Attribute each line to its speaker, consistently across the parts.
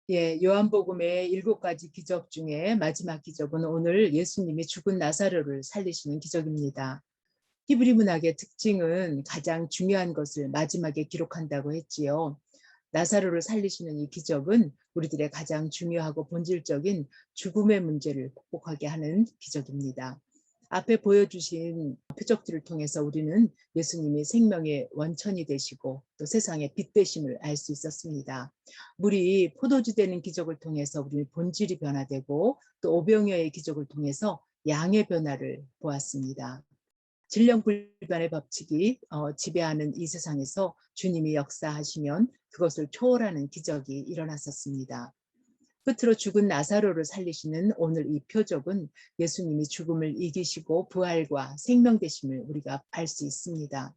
Speaker 1: 예, 요한복음의 7가지 기적 중에 마지막 기적은 오늘 예수님이 죽은 나사로를 살리시는 기적입니다. 히브리 문학의 특징은 가장 중요한 것을 마지막에 기록한다고 했지요. 나사로를 살리시는 이 기적은 우리들의 가장 중요하고 본질적인 죽음의 문제를 극복하게 하는 기적입니다. 앞에 보여주신 표적들을 통해서 우리는 예수님이 생명의 원천이 되시고 또 세상의 빛 되심을 알 수 있었습니다. 물이 포도주 되는 기적을 통해서 우리는 본질이 변화되고 또 오병이어의 기적을 통해서 양의 변화를 보았습니다. 질량불변의 법칙이 지배하는 이 세상에서 주님이 역사하시면 그것을 초월하는 기적이 일어났었습니다. 끝으로 죽은 나사로를 살리시는 오늘 이 표적은 예수님이 죽음을 이기시고 부활과 생명 되심을 우리가 알 수 있습니다.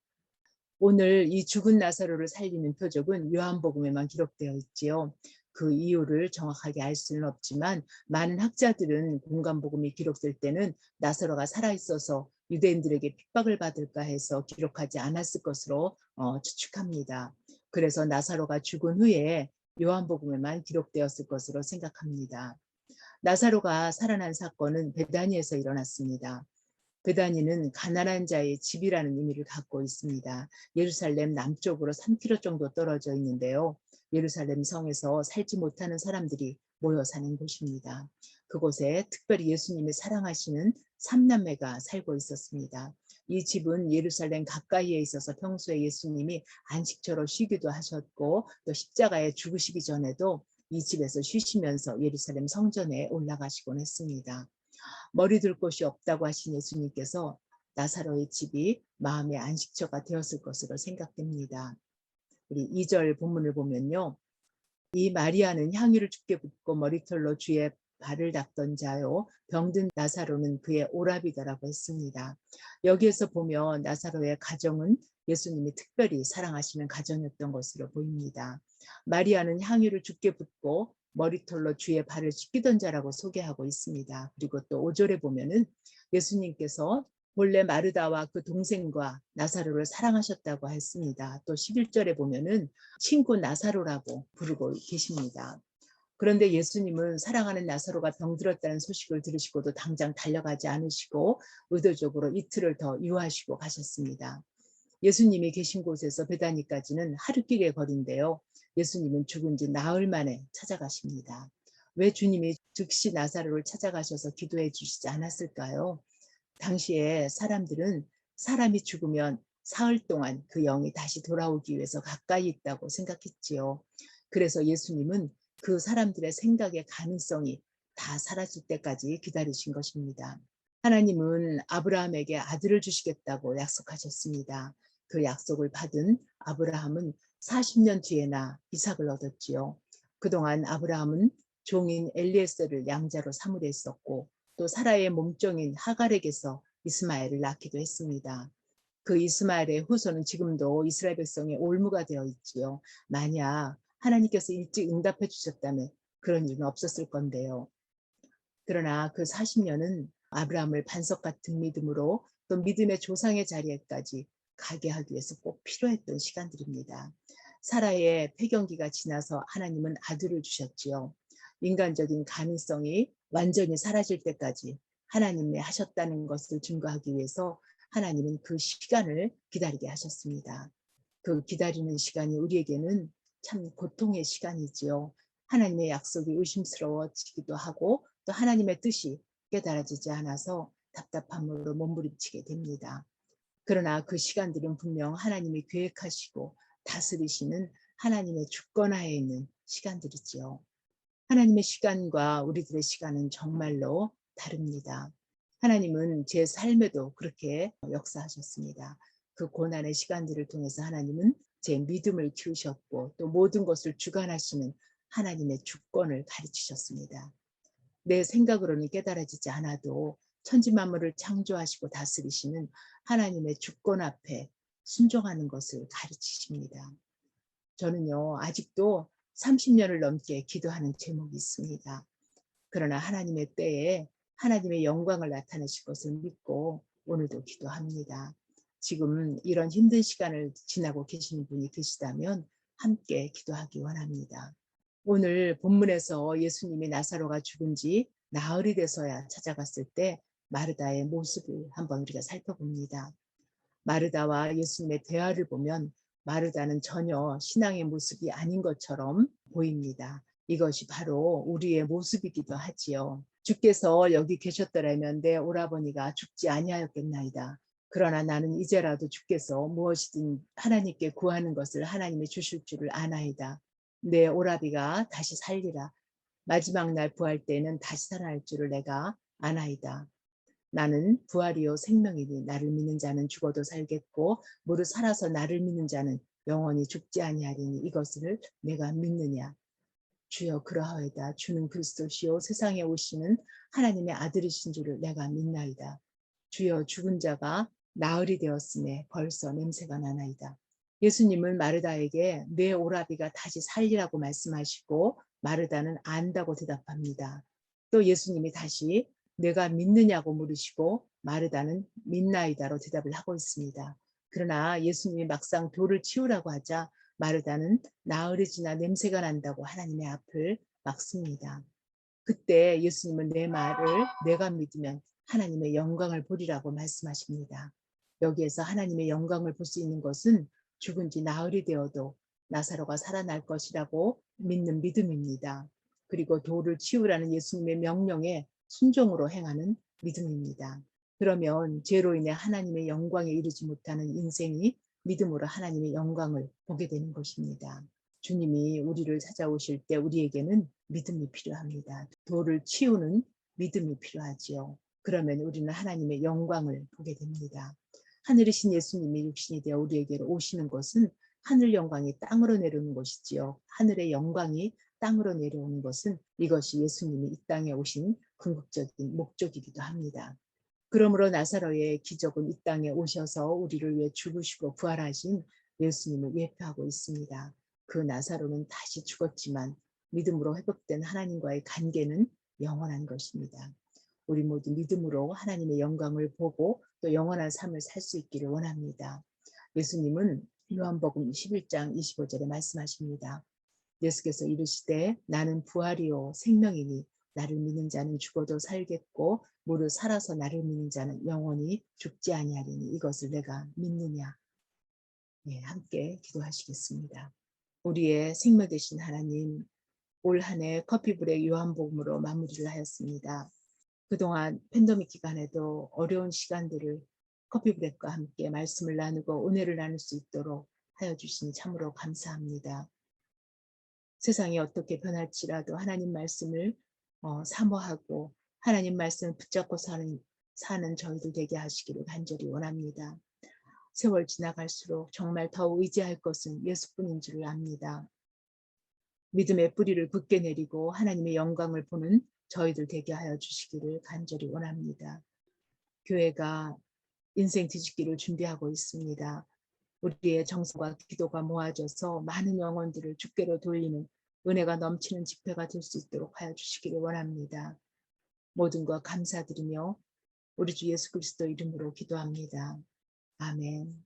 Speaker 1: 오늘 이 죽은 나사로를 살리는 표적은 요한복음에만 기록되어 있지요. 그 이유를 정확하게 알 수는 없지만 많은 학자들은 공관복음이 기록될 때는 나사로가 살아있어서 유대인들에게 핍박을 받을까 해서 기록하지 않았을 것으로 추측합니다. 그래서 나사로가 죽은 후에 요한복음에만 기록되었을 것으로 생각합니다. 나사로가 살아난 사건은 베다니에서 일어났습니다. 베다니는 가난한 자의 집이라는 의미를 갖고 있습니다. 예루살렘 남쪽으로 3km 정도 떨어져 있는데요. 예루살렘 성에서 살지 못하는 사람들이 모여 사는 곳입니다. 그곳에 특별히 예수님이 사랑하시는 삼남매가 살고 있었습니다. 이 집은 예루살렘 가까이에 있어서 평소에 예수님이 안식처로 쉬기도 하셨고 또 십자가에 죽으시기 전에도 이 집에서 쉬시면서 예루살렘 성전에 올라가시곤 했습니다. 머리 둘 곳이 없다고 하신 예수님께서 나사로의 집이 마음의 안식처가 되었을 것으로 생각됩니다. 우리 2절 본문을 보면요. 이 마리아는 향유를 주께 붓고 머리털로 주의 발을 닦던 자요. 병든 나사로는 그의 오라비다라고 했습니다. 여기에서 보면 나사로의 가정은 예수님이 특별히 사랑하시는 가정이었던 것으로 보입니다. 마리아는 향유를 주께 붓고 머리털로 주의 발을 씻기던 자라고 소개하고 있습니다. 그리고 또 5절에 보면은 예수님께서 본래 마르다와 그 동생과 나사로를 사랑하셨다고 했습니다. 또 11절에 보면은 친구 나사로라고 부르고 계십니다. 그런데 예수님은 사랑하는 나사로가 병들었다는 소식을 들으시고도 당장 달려가지 않으시고 의도적으로 이틀을 더 유하시고 가셨습니다. 예수님이 계신 곳에서 베다니까지는 하루길의 거리인데요. 예수님은 죽은 지 나흘 만에 찾아가십니다. 왜 주님이 즉시 나사로를 찾아가셔서 기도해 주시지 않았을까요? 당시에 사람들은 사람이 죽으면 사흘 동안 그 영이 다시 돌아오기 위해서 가까이 있다고 생각했지요. 그래서 예수님은 그 사람들의 생각의 가능성이 다 사라질 때까지 기다리신 것입니다. 하나님은 아브라함에게 아들을 주시겠다고 약속하셨습니다. 그 약속을 받은 아브라함은 40년 뒤에나 이삭을 얻었지요. 그동안 아브라함은 종인 엘리에셀을 양자로 사물에 있었고 또 사라의 몸종인 하갈에게서 이스마엘을 낳기도 했습니다. 그 이스마엘의 후손은 지금도 이스라엘 백성의 올무가 되어 있지요. 만약 하나님께서 일찍 응답해 주셨다면 그런 일은 없었을 건데요. 그러나 그 40년은 아브라함을 반석 같은 믿음으로 또 믿음의 조상의 자리에까지 가게 하기 위해서 꼭 필요했던 시간들입니다. 사라의 폐경기가 지나서 하나님은 아들을 주셨지요. 인간적인 가능성이 완전히 사라질 때까지 하나님이 하셨다는 것을 증거하기 위해서 하나님은 그 시간을 기다리게 하셨습니다. 그 기다리는 시간이 우리에게는 참 고통의 시간이지요. 하나님의 약속이 의심스러워지기도 하고 또 하나님의 뜻이 깨달아지지 않아서 답답함으로 몸부림치게 됩니다. 그러나 그 시간들은 분명 하나님이 계획하시고 다스리시는 하나님의 주권하에 있는 시간들이지요. 하나님의 시간과 우리들의 시간은 정말로 다릅니다. 하나님은 제 삶에도 그렇게 역사하셨습니다. 그 고난의 시간들을 통해서 하나님은 제 믿음을 키우셨고 또 모든 것을 주관하시는 하나님의 주권을 가르치셨습니다. 내 생각으로는 깨달아지지 않아도 천지만물을 창조하시고 다스리시는 하나님의 주권 앞에 순종하는 것을 가르치십니다. 저는요, 아직도 30년을 넘게 기도하는 제목이 있습니다. 그러나 하나님의 때에 하나님의 영광을 나타내실 것을 믿고 오늘도 기도합니다. 지금 이런 힘든 시간을 지나고 계시는 분이 계시다면 함께 기도하기 원합니다. 오늘 본문에서 예수님이 나사로가 죽은 지 나흘이 돼서야 찾아갔을 때 마르다의 모습을 한번 우리가 살펴봅니다. 마르다와 예수님의 대화를 보면 마르다는 전혀 신앙의 모습이 아닌 것처럼 보입니다. 이것이 바로 우리의 모습이기도 하지요. 주께서 여기 계셨더라면 내 오라버니가 죽지 아니하였겠나이다. 그러나 나는 이제라도 주께서 무엇이든 하나님께 구하는 것을 하나님이 주실 줄을 아나이다. 내 오라비가 다시 살리라. 마지막 날 부활 때는 다시 살아날 줄을 내가 아나이다. 나는 부활이요 생명이니 나를 믿는 자는 죽어도 살겠고 무릇 살아서 나를 믿는 자는 영원히 죽지 아니하리니 이것을 내가 믿느냐. 주여 그러하이다. 주는 그리스도시요 세상에 오시는 하나님의 아들이신 줄을 내가 믿나이다. 주여 죽은 자가 나흘이 되었음에 벌써 냄새가 나나이다. 예수님은 마르다에게 내 오라비가 다시 살리라고 말씀하시고 마르다는 안다고 대답합니다. 또 예수님이 다시 내가 믿느냐고 물으시고 마르다는 믿나이다로 대답을 하고 있습니다. 그러나 예수님이 막상 돌을 치우라고 하자 마르다는 나흘이 지나 냄새가 난다고 하나님의 앞을 막습니다. 그때 예수님은 내 말을 내가 믿으면 하나님의 영광을 보리라고 말씀하십니다. 여기에서 하나님의 영광을 볼 수 있는 것은 죽은 지 나흘이 되어도 나사로가 살아날 것이라고 믿는 믿음입니다. 그리고 돌을 치우라는 예수님의 명령에 순종으로 행하는 믿음입니다. 그러면 죄로 인해 하나님의 영광에 이르지 못하는 인생이 믿음으로 하나님의 영광을 보게 되는 것입니다. 주님이 우리를 찾아오실 때 우리에게는 믿음이 필요합니다. 돌을 치우는 믿음이 필요하지요. 그러면 우리는 하나님의 영광을 보게 됩니다. 하늘이신 예수님이 육신이 되어 우리에게로 오시는 것은 하늘 영광이 땅으로 내려오는 것이지요. 하늘의 영광이 땅으로 내려오는 것은 이것이 예수님이 이 땅에 오신 궁극적인 목적이기도 합니다. 그러므로 나사로의 기적은 이 땅에 오셔서 우리를 위해 죽으시고 부활하신 예수님을 예표하고 있습니다. 그 나사로는 다시 죽었지만 믿음으로 회복된 하나님과의 관계는 영원한 것입니다. 우리 모두 믿음으로 하나님의 영광을 보고 또 영원한 삶을 살 수 있기를 원합니다. 예수님은 요한복음 11장 25절에 말씀하십니다. 예수께서 이르시되 나는 부활이요 생명이니 나를 믿는 자는 죽어도 살겠고 무릇 살아서 나를 믿는 자는 영원히 죽지 아니하리니 이것을 내가 믿느냐. 네, 함께 기도하시겠습니다. 우리의 생명 되신 하나님, 올 한 해 커피브레이크 요한복음으로 마무리를 하였습니다. 그동안 팬데믹 기간에도 어려운 시간들을 커피브레이크와 함께 말씀을 나누고 은혜를 나눌 수 있도록 하여 주시니 참으로 감사합니다. 세상이 어떻게 변할지라도 하나님 말씀을 사모하고 하나님 말씀을 붙잡고 사는 저희들 되게 하시기를 간절히 원합니다. 세월 지나갈수록 정말 더 의지할 것은 예수뿐인 줄을 압니다. 믿음의 뿌리를 굳게 내리고 하나님의 영광을 보는 저희들 되게 하여 주시기를 간절히 원합니다. 교회가 인생 뒤집기를 준비하고 있습니다. 우리의 정성과 기도가 모아져서 많은 영혼들을 주께로 돌리는 은혜가 넘치는 집회가 될 수 있도록 하여 주시기를 원합니다. 모든 것 감사드리며 우리 주 예수 그리스도 이름으로 기도합니다. 아멘.